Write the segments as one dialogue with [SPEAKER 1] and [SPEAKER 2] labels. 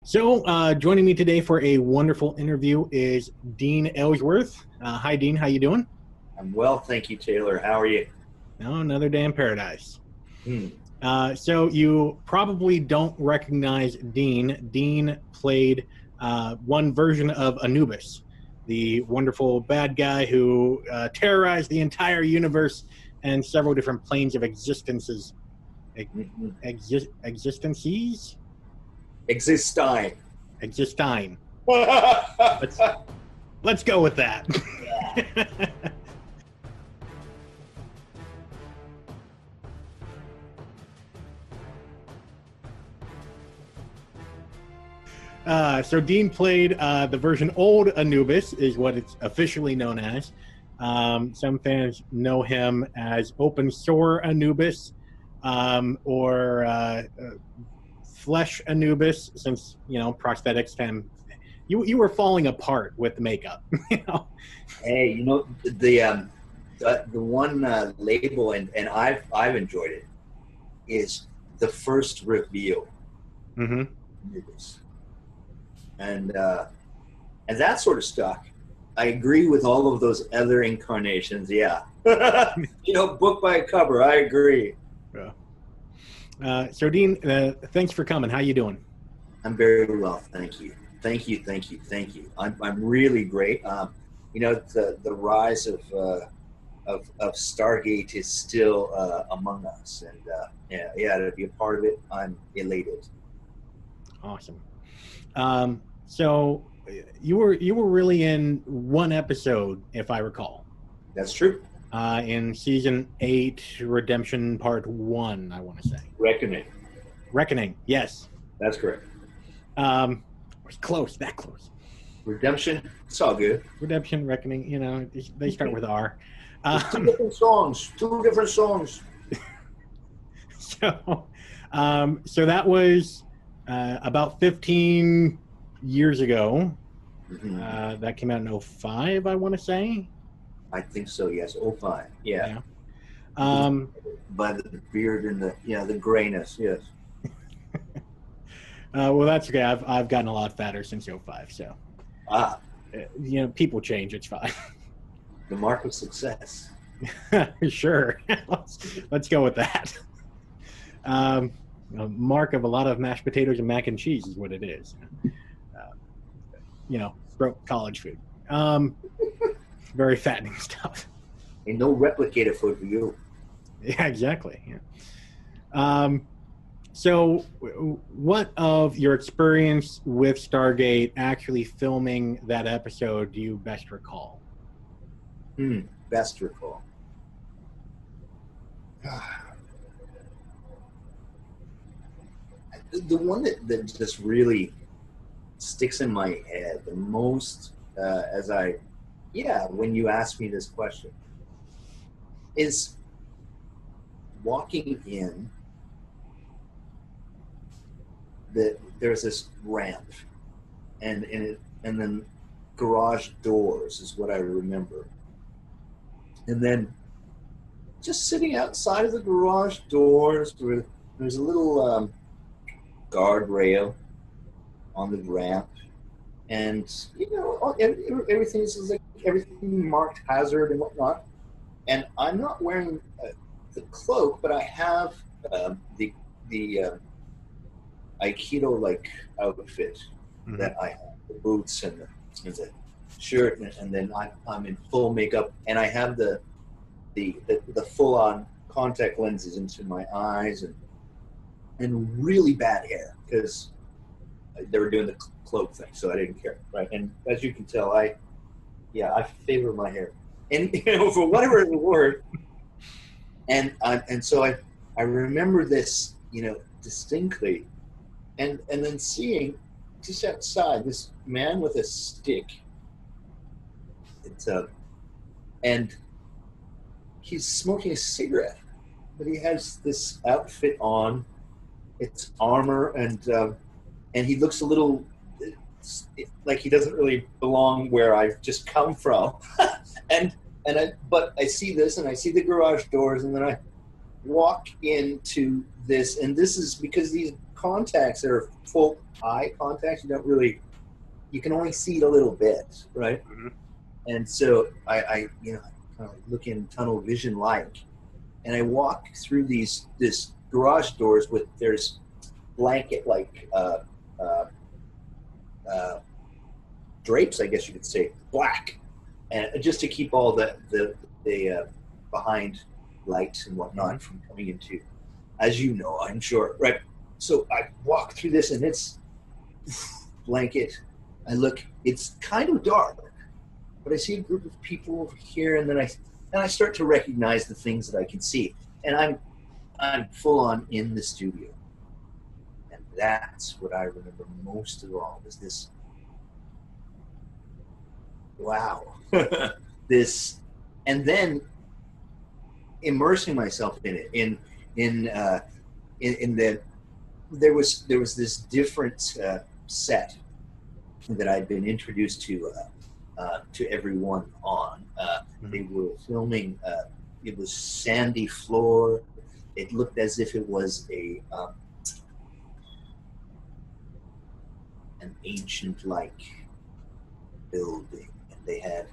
[SPEAKER 1] Joining me today for a wonderful interview is Dean Aylesworth. Hi, Dean. How you doing?
[SPEAKER 2] I'm well, thank you, Taylor. How are you?
[SPEAKER 1] Oh, another day in paradise.
[SPEAKER 2] Hmm.
[SPEAKER 1] So you probably don't recognize Dean. Dean played one version of Anubis, the wonderful bad guy who terrorized the entire universe and several different planes of existences. Existences?
[SPEAKER 2] Existine.
[SPEAKER 1] Existine. Let's
[SPEAKER 2] Yeah.
[SPEAKER 1] let's go with that. So Dean played the version old Anubis, is what it's officially known as. Some fans know him as Open Sore Anubis, or Flesh Anubis, since prosthetics can. You were falling apart with the makeup.
[SPEAKER 2] Hey, the one label, and I've enjoyed it, is the first reveal.
[SPEAKER 1] Mm-hmm.
[SPEAKER 2] And that sort of stuck. I agree with all of those other incarnations. Yeah. Book by cover. I agree.
[SPEAKER 1] Yeah. So Dean, thanks for coming. How you doing?
[SPEAKER 2] I'm very well, thank you. Thank you. I'm really great. The rise of Stargate is still among us, and to be a part of it, I'm elated.
[SPEAKER 1] Awesome. So you were really in one episode, if I recall.
[SPEAKER 2] That's true.
[SPEAKER 1] In season 8, Redemption Part 1, I want to say.
[SPEAKER 2] Reckoning.
[SPEAKER 1] Yes.
[SPEAKER 2] That's correct.
[SPEAKER 1] Close, that close.
[SPEAKER 2] Redemption, it's all good.
[SPEAKER 1] Redemption, Reckoning, they start with R.
[SPEAKER 2] Two different songs.
[SPEAKER 1] So that was about 15 years ago.
[SPEAKER 2] Mm-hmm.
[SPEAKER 1] That came out in 2005, I want to say.
[SPEAKER 2] I think so, yes. 2005, yeah. By the beard and the grayness, yes.
[SPEAKER 1] Well, that's okay. I've gotten a lot fatter since 2005, so. People change. It's fine.
[SPEAKER 2] The mark of success.
[SPEAKER 1] Sure. Let's go with that. A mark of a lot of mashed potatoes and mac and cheese is what it is. Broke college food. Very fattening stuff.
[SPEAKER 2] Ain't no replicator food for you.
[SPEAKER 1] Yeah, exactly. Yeah. So what of your experience with Stargate actually filming that episode do you best recall?
[SPEAKER 2] Best recall. The one that just really sticks in my head the most when you ask me this question is walking in. There's this ramp, and then garage doors is what I remember, and then just sitting outside of the garage doors, where there's a little guardrail on the ramp, and everything is like everything marked hazard and whatnot, and I'm not wearing the cloak, but I have the Aikido like outfit that I have, the boots and the shirt, and then I'm in full makeup, and I have the full on contact lenses into my eyes, and really bad hair because they were doing the cloak thing, so I didn't care, right? And as you can tell, I favor my hair, and for whatever it's worth, and so I remember this distinctly. And then seeing just outside this man with a stick. And he's smoking a cigarette, but he has this outfit on. It's armor, and he looks a little like he doesn't really belong where I've just come from. But I see this, and I see the garage doors, and then I walk into this, and this is because these contacts that are full eye contacts. You can only see it a little bit, right?
[SPEAKER 1] Mhm.
[SPEAKER 2] And so I kind of look in tunnel vision like, and I walk through this garage doors with there's blanket like drapes, I guess you could say, black, and just to keep all the behind lights and whatnot from coming into, as you know, I'm sure, right? So I walk through this, and it's blanket. I look, it's kind of dark, but I see a group of people over here, and then I start to recognize the things that I can see, and I'm full on in the studio, and that's what I remember most of all was this. Wow, this, and then immersing myself in it in the there was this different set that I'd been introduced to everyone on. They were filming. It was sandy floor. It looked as if it was an ancient like building, and they had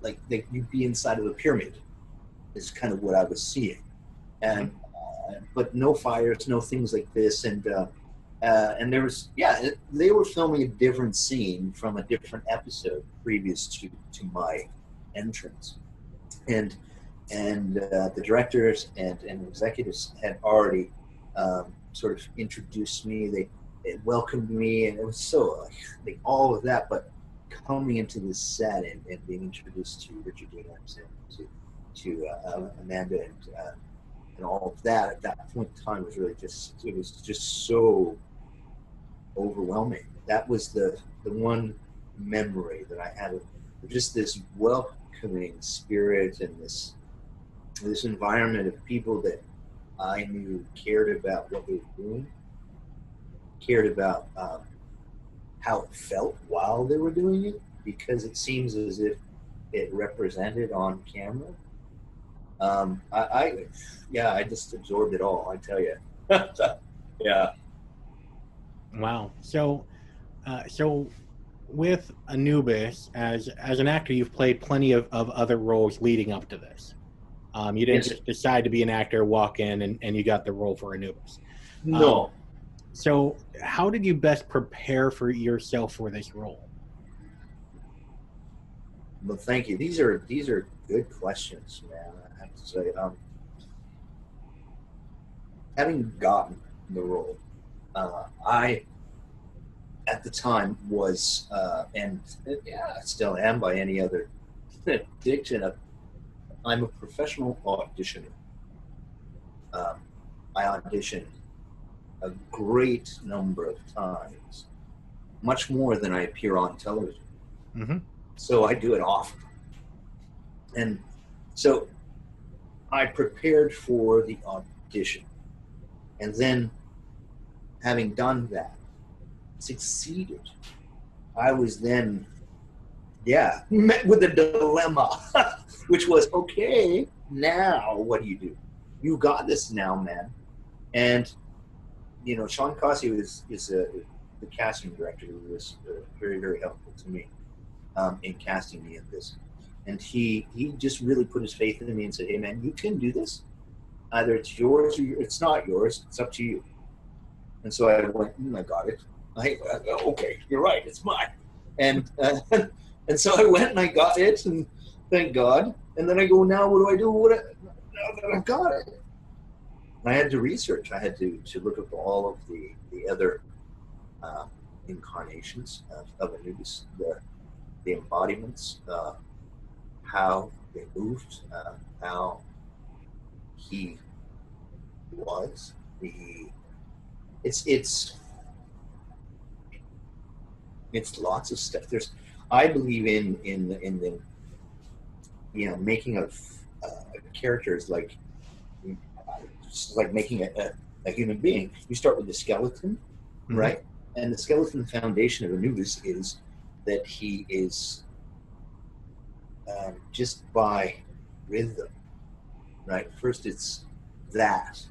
[SPEAKER 2] like you'd be inside of a pyramid. Is kind of what I was seeing, and but no fires, no things like this, and there was they were filming a different scene from a different episode previous to my entrance, and the directors and executives had already sort of introduced me. They welcomed me, and it was so like all of that, but coming into this set and being introduced to Richard Dean Aylesworth, to Amanda and all of that at that point in time was really it was just so overwhelming. That was the one memory that I had of just this welcoming spirit and this environment of people that I knew cared about what they were doing, cared about how it felt while they were doing it, because it seems as if it represented on camera. I just absorbed it all, I tell you. Yeah.
[SPEAKER 1] Wow. So with Anubis, as an actor, you've played plenty of other roles leading up to this. You didn't just decide to be an actor, walk in, and you got the role for Anubis.
[SPEAKER 2] No.
[SPEAKER 1] So how did you best prepare for yourself for this role?
[SPEAKER 2] Well, thank you. These are good questions, man. I have to say, having gotten the role, I at the time was, and I still am by any other diction, I'm a professional auditioner. I auditioned a great number of times, much more than I appear on television.
[SPEAKER 1] Mm-hmm.
[SPEAKER 2] So I do it often. And so I prepared for the audition. And then, having done that, succeeded, I was then, met with a dilemma, which was, okay, now what do? You got this now, man. And, Sean Cossey is the casting director who was very, very helpful to me in casting me in this. And he just really put his faith in me and said, hey, man, you can do this. Either it's yours or it's not yours. It's up to you. And so I went, I got it. Okay, you're right. It's mine. And and so I went and I got it, and thank God. And then I go, now what do I do? Now that I've got it. And I had to research. I had to look up all of the other incarnations of Anubis, the embodiments, how they moved, how he was. It's lots of stuff. I believe in the making of characters like making a human being. You start with the skeleton, right? And the skeleton foundation of Anubis is that he is just by rhythm, right? First, it's that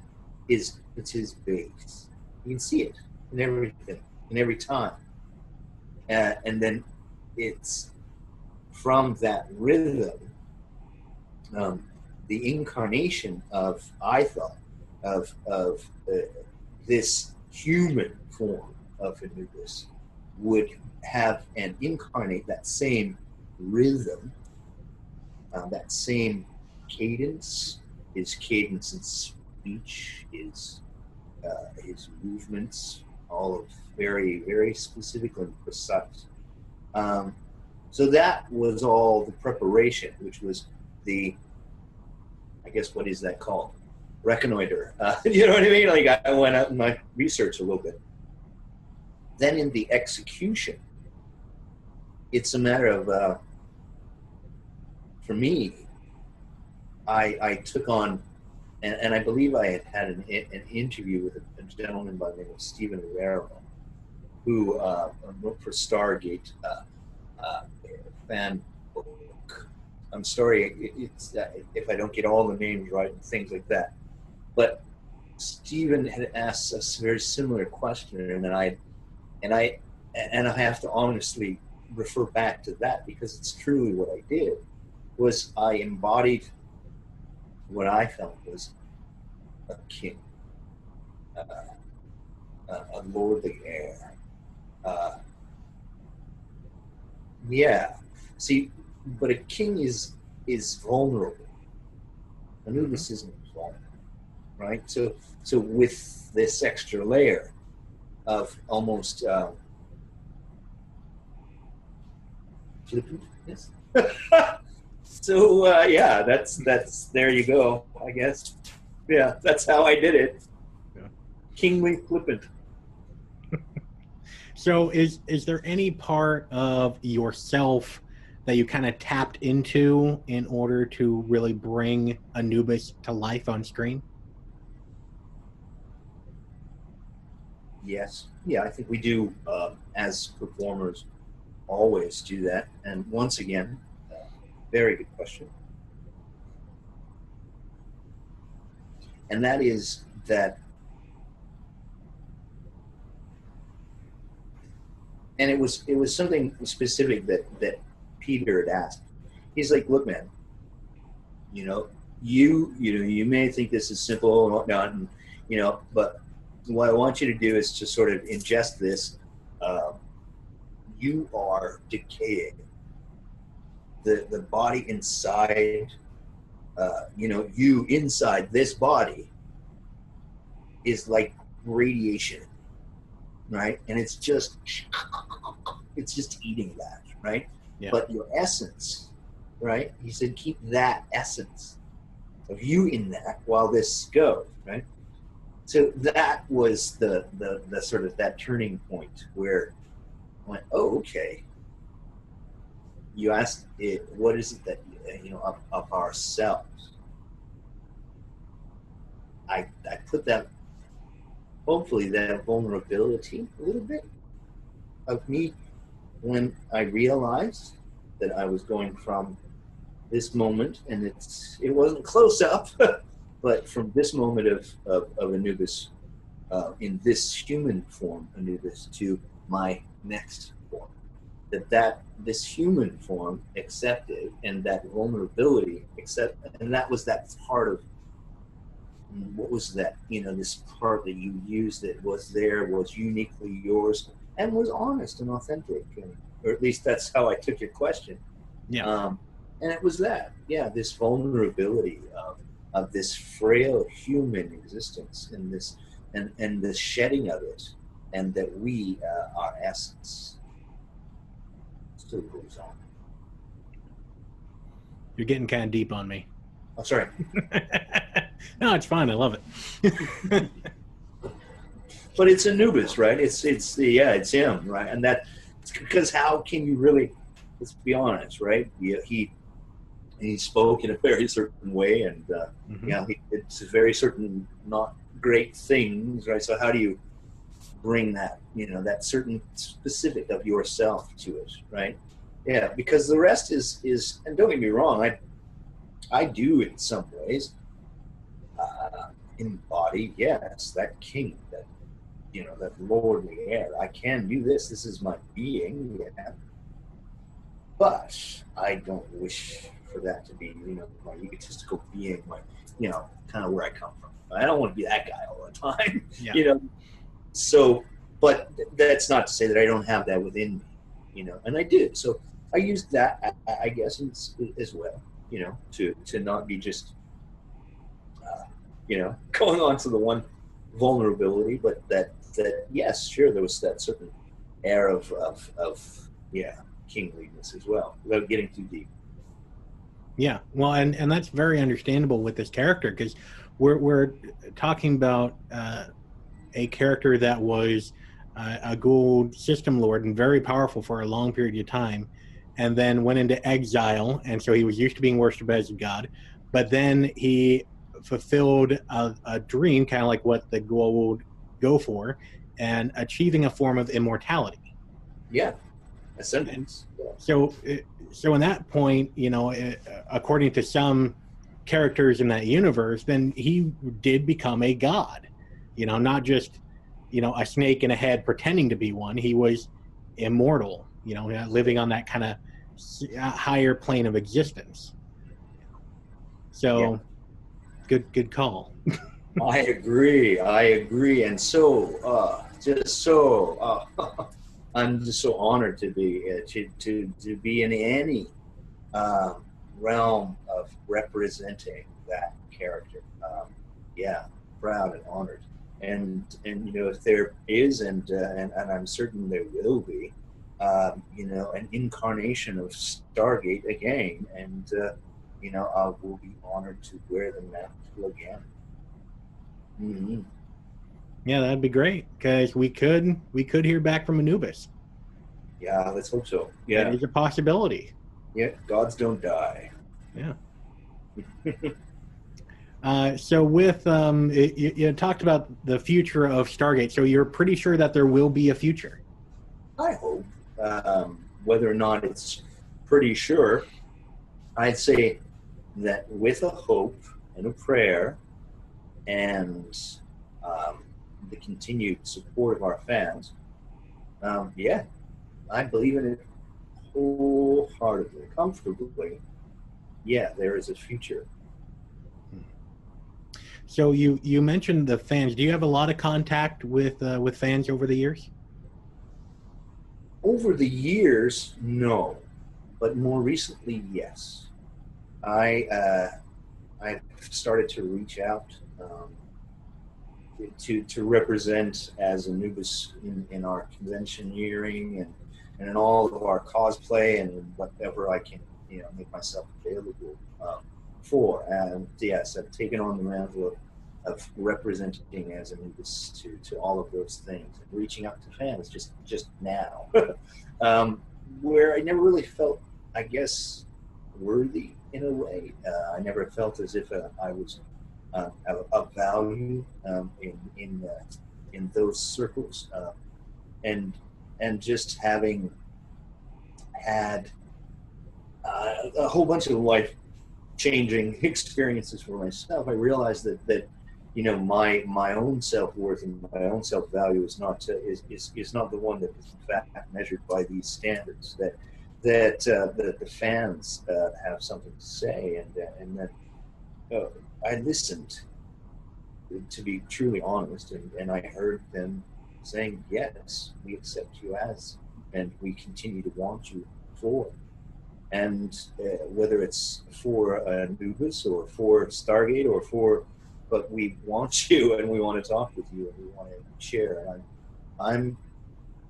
[SPEAKER 2] is It's his base. You can see it in everything, in every time. And then it's from that rhythm, the incarnation of, I thought, of this human form of Anubis would have and incarnate that same rhythm, that same cadence, his cadence in speech, his movements, all of very, very specific and precise. So that was all the preparation, which was the, I guess, what is that called? Reconnoiter. You know what I mean? Like, I went out in my research a little bit. Then in the execution, it's a matter of, for me, I took on, and I believe I had an interview with a gentleman by the name of Stephen Herrero, who wrote for Stargate fan book. I'm sorry, it's if I don't get all the names right and things like that. But Stephen had asked a very similar question, and I have to honestly refer back to that, because it's truly what I did. Was I embodied what I felt was a king, a lordly air. Yeah. See, but a king is vulnerable. Anubis isn't vulnerable, right? So with this extra layer of almost flippant, yes. So yeah, that's there you go, I guess. Yeah, that's how I did it. Yeah. Kingly flippant.
[SPEAKER 1] So is there any part of yourself that you kind of tapped into in order to really bring Anubis to life on screen?
[SPEAKER 2] Yes. Yeah, I think we do, as performers, always do that. And once again, very good question. And that is that, and it was something specific that Peter had asked. He's like, look, man, you may think this is simple and whatnot, and but what I want you to do is to sort of ingest this. You are decaying. The body inside, you inside this body is like radiation, right? And it's just eating that, right? Yeah. But your essence, right? He said, keep that essence of you in that while this goes, right? So that was the sort of that turning point where I went, oh, okay. You asked it, what is it that, of ourselves? I put that, hopefully that vulnerability a little bit of me when I realized that I was going from this moment, and it wasn't close up, but from this moment of Anubis, in this human form, Anubis, to my next form. That this human form accepted, and that vulnerability accepted, and that was that part of, what was that, this part that you used that was uniquely yours and was honest and authentic, or at least that's how I took your question.
[SPEAKER 1] Yeah.
[SPEAKER 2] And it was that, this vulnerability of this frail human existence, and this and the shedding of it, and that we, our essence, still goes on.
[SPEAKER 1] You're getting kind of deep on me.
[SPEAKER 2] Oh, sorry.
[SPEAKER 1] No, it's fine. I love it.
[SPEAKER 2] But it's Anubis, right? It's him, right? And that, because how can you really? Let's be honest, right? He spoke in a very certain way, and it's a very certain not great things, right? So how do you bring that, that certain specific of yourself to it, right? Yeah, because the rest is, and don't get me wrong, I do in some ways, embody, yes, that king, that that lordly air. I can do this. This is my being, yeah. But I don't wish for that to be, my egotistical being, my, kind of where I come from. I don't want to be that guy all the time,
[SPEAKER 1] Yeah.
[SPEAKER 2] So, but that's not to say that I don't have that within me, and I did. So I used that, I guess, as well, to not be just, going on to the one vulnerability, but that yes, sure, there was that certain air of kingliness as well, without getting too deep.
[SPEAKER 1] Yeah, well, and that's very understandable with this character, because we're talking about a character that was a Gould system lord and very powerful for a long period of time, and then went into exile, and so he was used to being worshipped as a god, but then he fulfilled a dream, kind of like what the Gould go for, and achieving a form of immortality.
[SPEAKER 2] Yeah, ascendance.
[SPEAKER 1] So in that point, according to some characters in that universe, then he did become a god. Not just a snake in a head pretending to be one. He was immortal. Living on that kind of higher plane of existence. So, good call.
[SPEAKER 2] I agree, and so I'm just so honored to be to be in any realm of representing that character. Proud and honored, and if there is, and I'm certain there will be, an incarnation of Stargate again, and I will be honored to wear the mantle again. Mm-hmm.
[SPEAKER 1] Yeah, that'd be great, because we could hear back from Anubis.
[SPEAKER 2] Yeah, let's hope so. Yeah,
[SPEAKER 1] it is a possibility.
[SPEAKER 2] Yeah, gods don't die.
[SPEAKER 1] Yeah. So with you talked about the future of Stargate. So you're pretty sure that there will be a future.
[SPEAKER 2] I hope. Whether or not it's pretty sure, I'd say that with a hope and a prayer and the continued support of our fans, I believe in it wholeheartedly, comfortably. Yeah, there is a future.
[SPEAKER 1] So you mentioned the fans. Do you have a lot of contact with fans over the years?
[SPEAKER 2] Over the years, no, but more recently, yes. I've started to reach out to represent as Anubis in our conventioneering and in all of our cosplay and whatever I can make myself available for. And yes, I've taken on the mantle of representing as Anubis to all of those things, and reaching out to fans just now, where I never really felt, I guess, worthy in a way. I never felt as if I was of value in those circles, and just having had a whole bunch of life-changing experiences for myself, I realized that my own self-worth and my own self-value is not the one that is in fact measured by these standards. That the fans have something to say, and that I listened, to be truly honest, and I heard them saying, yes, we accept you as, and we continue to want you for. And whether it's for Anubis or for Stargate or but we want you, and we want to talk with you, and we want to share. And I'm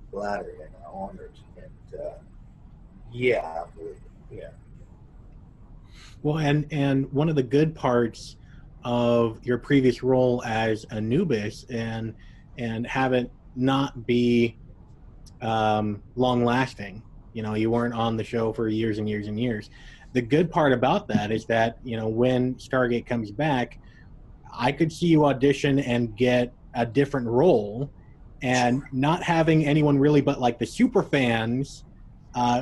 [SPEAKER 2] flattered and honored, and yeah.
[SPEAKER 1] Well, and one of the good parts of your previous role as Anubis, and have it not be long lasting. You weren't on the show for years and years and years. The good part about that is that when Stargate comes back, I could see you audition and get a different role, and not having anyone really but like the super fans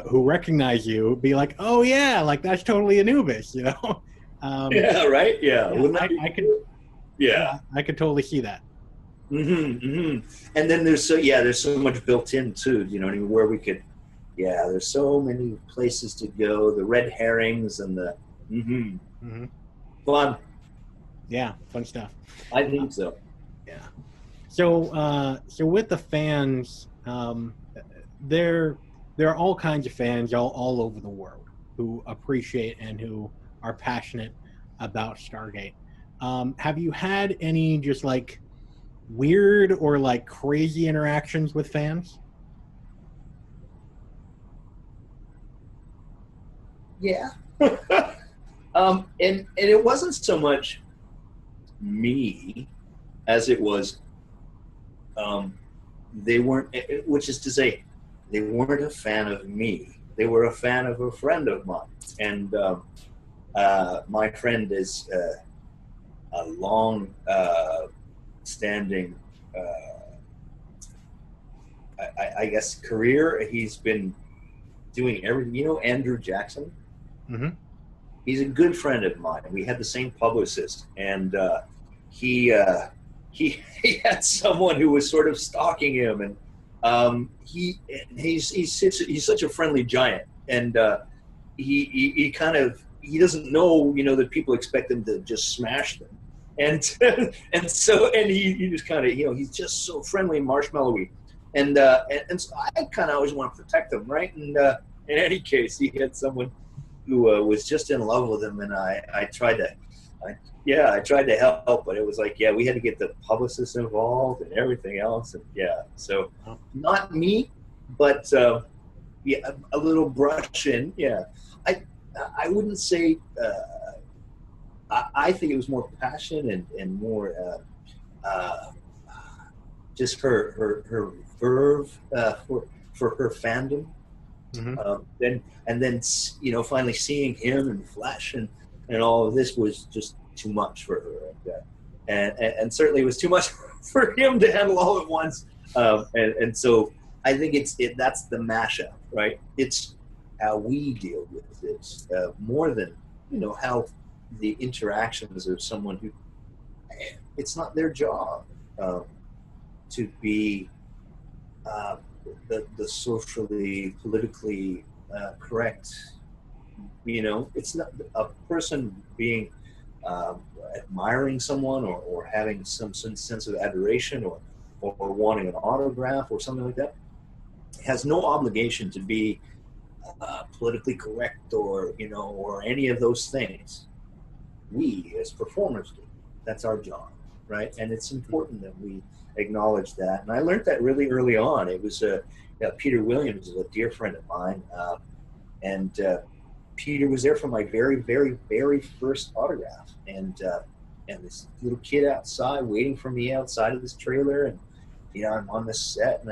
[SPEAKER 1] who recognize you be like, oh yeah, like that's totally Anubis,
[SPEAKER 2] yeah, right, yeah.
[SPEAKER 1] I could.
[SPEAKER 2] Yeah.
[SPEAKER 1] I could totally see that.
[SPEAKER 2] And then there's so much built in too. You know what I mean? Where we could, there's so many places to go. The red herrings and the fun.
[SPEAKER 1] Yeah, fun stuff.
[SPEAKER 2] I think so.
[SPEAKER 1] Yeah. So with the fans, there are all kinds of fans all over the world who appreciate and who are passionate about Stargate. Have you had any just like weird or like crazy interactions with fans?
[SPEAKER 2] Yeah. And it wasn't so much me as it was they weren't, which is to say, they weren't a fan of me. They were a fan of a friend of mine. And my friend is a long standing I guess career. He's been doing everything. You know Andrew Jackson?
[SPEAKER 1] Mm-hmm.
[SPEAKER 2] He's a good friend of mine. We had the same publicist, and he had someone who was sort of stalking him, and he's such a friendly giant, and he he doesn't know that people expect him to just smash them, and so he just kind of he's just so friendly and marshmallowy, and so I kind of always want to protect him, right? And in any case, he had someone who was just in love with him, and I tried to help, but it was like, we had to get the publicist involved and everything else, and so not me, but a little brush in. I wouldn't say. I think it was more passion and more just her verve for her fandom. Then finally seeing him in flesh and all of this was just too much for her, and certainly it was too much for him to handle all at once. And so I think that's the mashup, right? It's how we deal with this more than how the interactions of someone who it's not their job to be the socially, politically correct. It's not a person being admiring someone or having some sense of adoration or wanting an autograph or something like that has no obligation to be politically correct or any of those things. We as performers do. That's our job, right? And it's important that we acknowledge that. And I learned that really early on. It was Peter Williams is a dear friend of mine, and Peter was there for my very, very, very first autograph, and this little kid outside waiting for me outside of this trailer, and I'm on this set,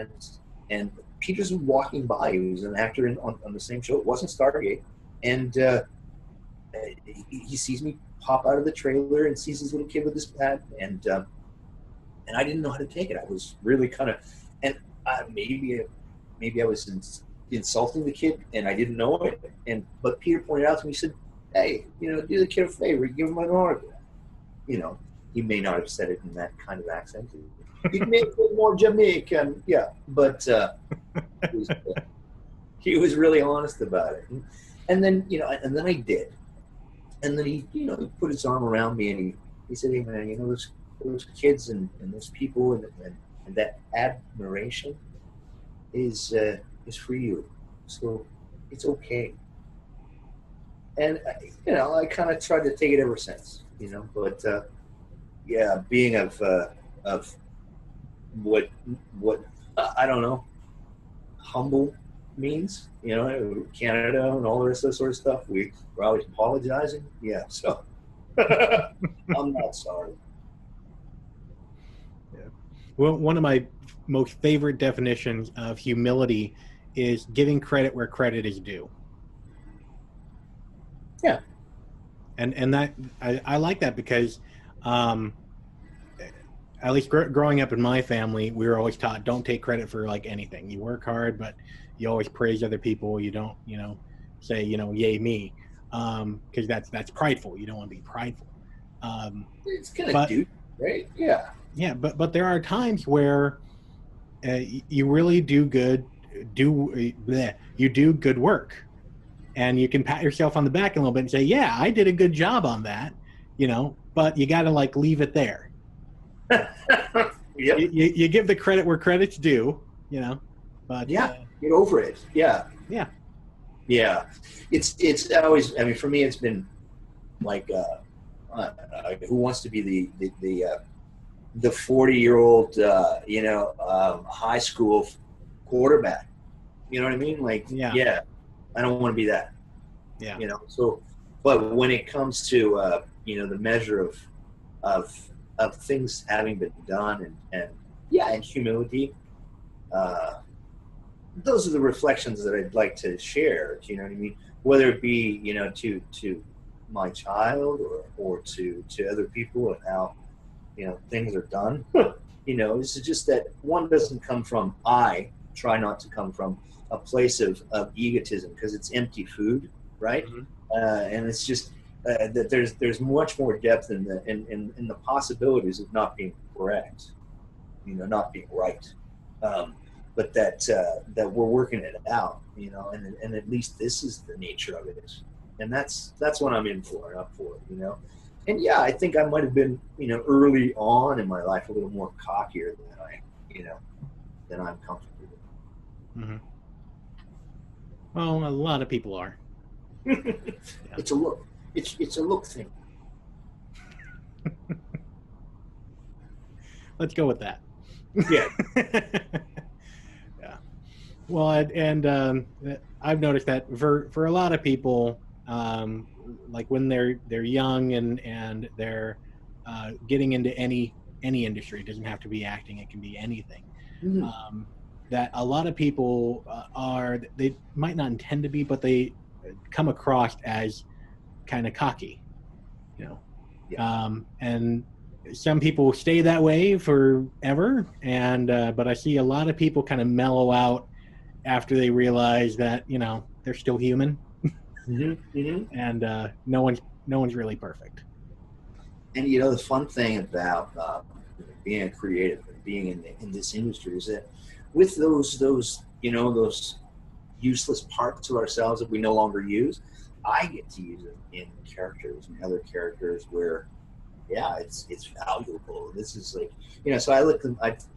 [SPEAKER 2] and Peter's walking by. He was an actor on the same show. It wasn't Stargate, and he sees me pop out of the trailer and sees this little kid with this pad, and I didn't know how to take it. I was really kind of, and maybe I was insulting the kid, and I didn't know it. But Peter pointed out to me, he said, "Hey, do the kid a favor, give him an autograph." He may not have said it in that kind of accent. He may have been more Jamaican, but he was really honest about it. And then and then I did. And then he put his arm around me and he said, "Hey man, those kids and those people and that admiration is for you, so it's okay." And I kind of tried to take it ever since, but being of what I don't know, humble means, Canada and all the rest of that sort of stuff. We're always apologizing. So I'm not sorry.
[SPEAKER 1] Well, one of my most favorite definitions of humility is giving credit where credit is due.
[SPEAKER 2] Yeah.
[SPEAKER 1] And that I like that because at least growing up in my family, we were always taught don't take credit for like anything. You work hard, but you always praise other people. You don't, say, yay me, because that's prideful. You don't want to be prideful.
[SPEAKER 2] It's kind of dude. right? Yeah.
[SPEAKER 1] Yeah, but there are times where you really you do good work, and you can pat yourself on the back a little bit and say, yeah, I did a good job on that, but you got to like leave it there.
[SPEAKER 2] Yep.
[SPEAKER 1] You give the credit where credit's due, but
[SPEAKER 2] Yeah. Get over it. Yeah.
[SPEAKER 1] yeah.
[SPEAKER 2] Yeah. It's always, I mean, for me, it's been like, who wants to be the 40-year-old, high school quarterback? You know what I mean? Like,
[SPEAKER 1] Yeah.
[SPEAKER 2] I don't want to be that.
[SPEAKER 1] Yeah.
[SPEAKER 2] So, but when it comes to, the measure of things having been done and humility, those are the reflections that I'd like to share. Do you know what I mean? Whether it be, to my child or to other people and how, things are done. This is just that one doesn't come from, I try not to come from a place of egotism, because it's empty food, right?
[SPEAKER 1] Mm-hmm.
[SPEAKER 2] And it's just that there's much more depth in the possibilities of not being correct, not being right. But that we're working it out, and at least this is the nature of it, and that's what I'm in for and up for, And yeah, I think I might have been, early on in my life a little more cockier than I'm comfortable with.
[SPEAKER 1] Mm-hmm. Well, a lot of people are.
[SPEAKER 2] Yeah. It's a look. It's a look thing.
[SPEAKER 1] Let's go with that.
[SPEAKER 2] Yeah.
[SPEAKER 1] Yeah. Well, and I've noticed that for a lot of people, like when they're young and they're getting into any industry, it doesn't have to be acting; it can be anything.
[SPEAKER 2] Mm-hmm.
[SPEAKER 1] That a lot of people they might not intend to be, but they come across as kind of cocky,
[SPEAKER 2] Yeah.
[SPEAKER 1] And some people stay that way forever, and but I see a lot of people kind of mellow out after they realize that they're still human.
[SPEAKER 2] Mm-hmm. Mm-hmm.
[SPEAKER 1] And no one's really perfect.
[SPEAKER 2] And the fun thing about being a creative and being in this industry is that with those useless parts of ourselves that we no longer use, I get to use it in characters and other characters where, yeah, it's valuable. This is like, so I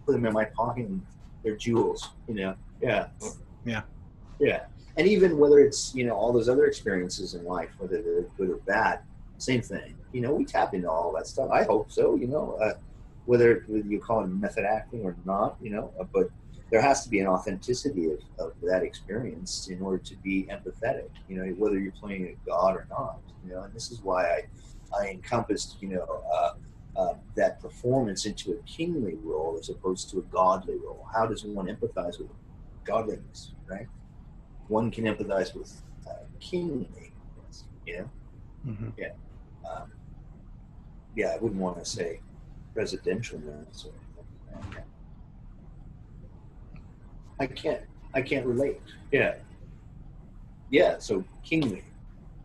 [SPEAKER 2] put them in my pocket and they're jewels, Yeah.
[SPEAKER 1] Yeah.
[SPEAKER 2] Yeah. And even whether it's, all those other experiences in life, whether they're good or bad, same thing. We tap into all that stuff. I hope so, whether you call it method acting or not, but there has to be an authenticity of that experience in order to be empathetic, whether you're playing a god or not, and this is why I encompassed, that performance into a kingly role as opposed to a godly role. How does one empathize with godliness, right? One can empathize with kingliness,
[SPEAKER 1] Mm-hmm.
[SPEAKER 2] Yeah. Yeah, I wouldn't want to say presidentialness or anything. I can't relate. Yeah. Yeah, so kingly.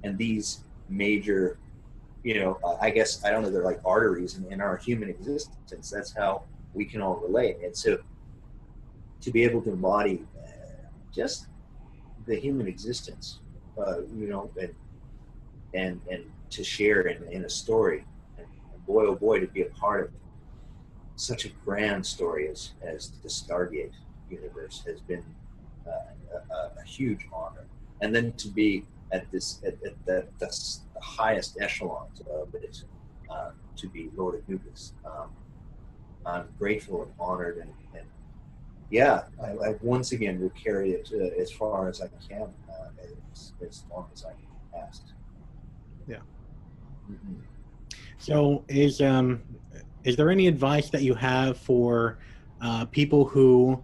[SPEAKER 2] And these major, I guess, I don't know, they're like arteries in our human existence. That's how we can all relate. And so to be able to embody just the human existence, and to share in a story, and boy, oh boy, to be a part of such a grand story as the Stargate universe has been a huge honor. And then to be at the highest echelons of it, to be Lord Anubis. I'm grateful and honored, and yeah, I once again will carry it as far as I can, as long as I can ask.
[SPEAKER 1] Yeah.
[SPEAKER 2] Mm-hmm.
[SPEAKER 1] So is there any advice that you have for people who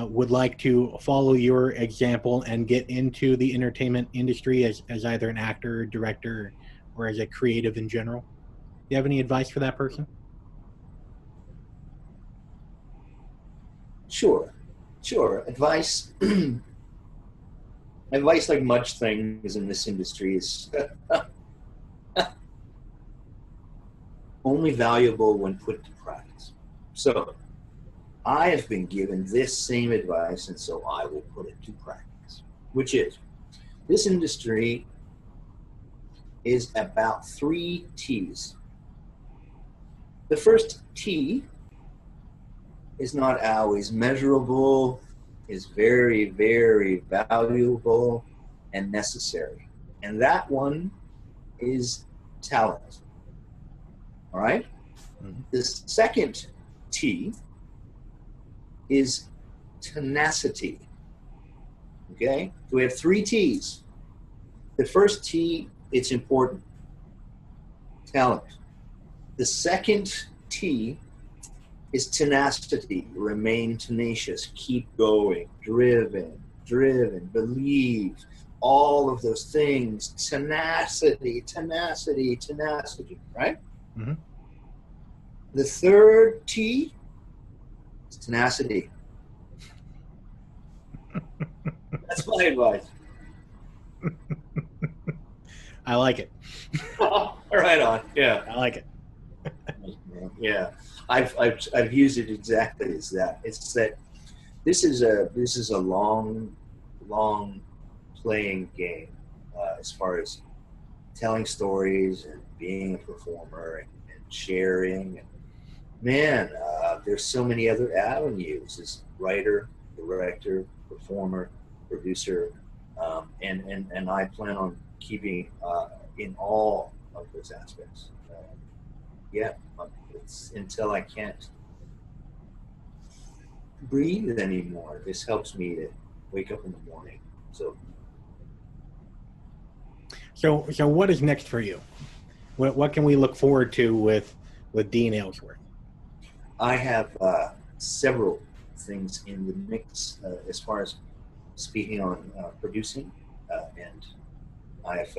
[SPEAKER 1] would like to follow your example and get into the entertainment industry as either an actor, director, or as a creative in general? Do you have any advice for that person?
[SPEAKER 2] Sure. Advice, like much things in this industry, is only valuable when put to practice. So I have been given this same advice, and so I will put it to practice, which is this industry is about 3 T's. The first T is not always measurable, is very, very valuable and necessary. And that one is talent. All right? Mm-hmm. The second T is tenacity. Okay? So we have 3 T's. The first T, it's important. Talent. The second T is tenacity. Remain tenacious. Keep going. Driven, believe. All of those things. Tenacity, right? Mm-hmm. The third T is tenacity. That's my advice.
[SPEAKER 1] I like it.
[SPEAKER 2] Right on. Yeah,
[SPEAKER 1] I like it.
[SPEAKER 2] Yeah, I've used it exactly as that. It's that this is a long playing game as far as telling stories and being a performer and sharing. And man, there's so many other avenues as writer, director, performer, producer, and I plan on keeping in all of those aspects. It's until I can't breathe anymore. This helps me to wake up in the morning. So
[SPEAKER 1] what is next for you? What can we look forward to with Dean Aylesworth?
[SPEAKER 2] I have several things in the mix as far as speaking on producing, and I have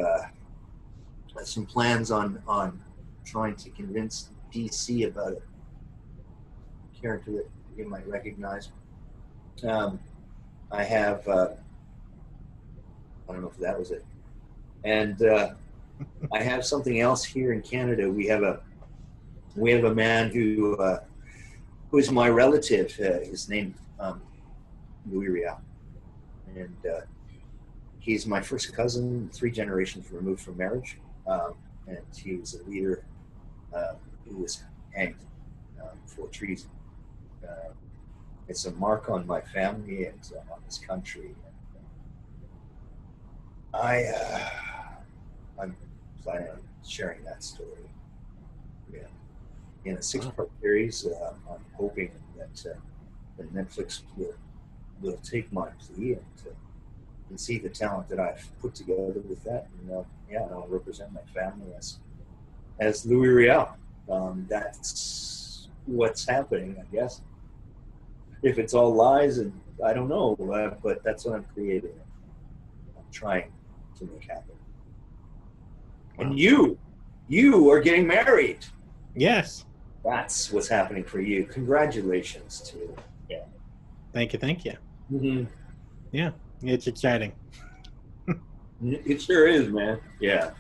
[SPEAKER 2] some plans on trying to convince DC about a character that you might recognize. I have I don't know if that was it, and I have something else here in Canada. We have a man who is my relative. His name Louis Rial, and he's my first cousin, 3 generations removed from marriage, and he was a leader who was hanged for treason. It's a mark on my family and on this country. I'm planning on sharing that story. Yeah. In a 6-part series, I'm hoping that Netflix will take my plea and see the talent that I've put together with that, and I'll represent my family as Louis Rial. That's what's happening, I guess. If it's all lies, and I don't know, but that's what I'm creating. I'm trying to make happen. Wow. And you are getting married.
[SPEAKER 1] Yes.
[SPEAKER 2] That's what's happening for you. Congratulations to you. Yeah.
[SPEAKER 1] Thank you.
[SPEAKER 2] Mm-hmm.
[SPEAKER 1] Yeah, it's exciting.
[SPEAKER 2] It sure is, man. Yeah.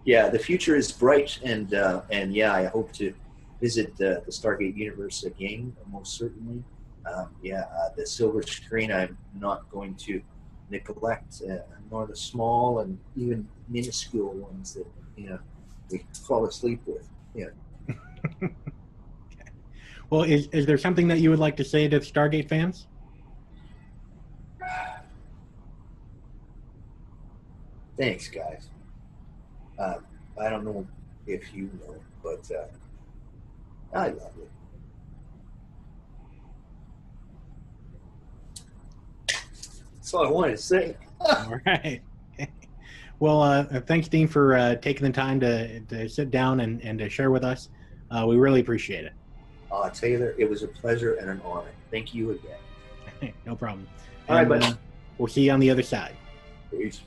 [SPEAKER 2] The future is bright, and I hope to visit the Stargate universe again, most certainly. The silver screen I'm not going to neglect, nor the small and even minuscule ones that we fall asleep with. Yeah.
[SPEAKER 1] Okay. Well, is there something that you would like to say to the Stargate fans?
[SPEAKER 2] Thanks, guys. I don't know if you know, but I love it. That's all I wanted to say.
[SPEAKER 1] All right. Well, thanks, Dean, for taking the time to sit down and to share with us. We really appreciate it.
[SPEAKER 2] Taylor, it was a pleasure and an honor. Thank you again.
[SPEAKER 1] No problem.
[SPEAKER 2] All right, buddy.
[SPEAKER 1] We'll see you on the other side.
[SPEAKER 2] Peace.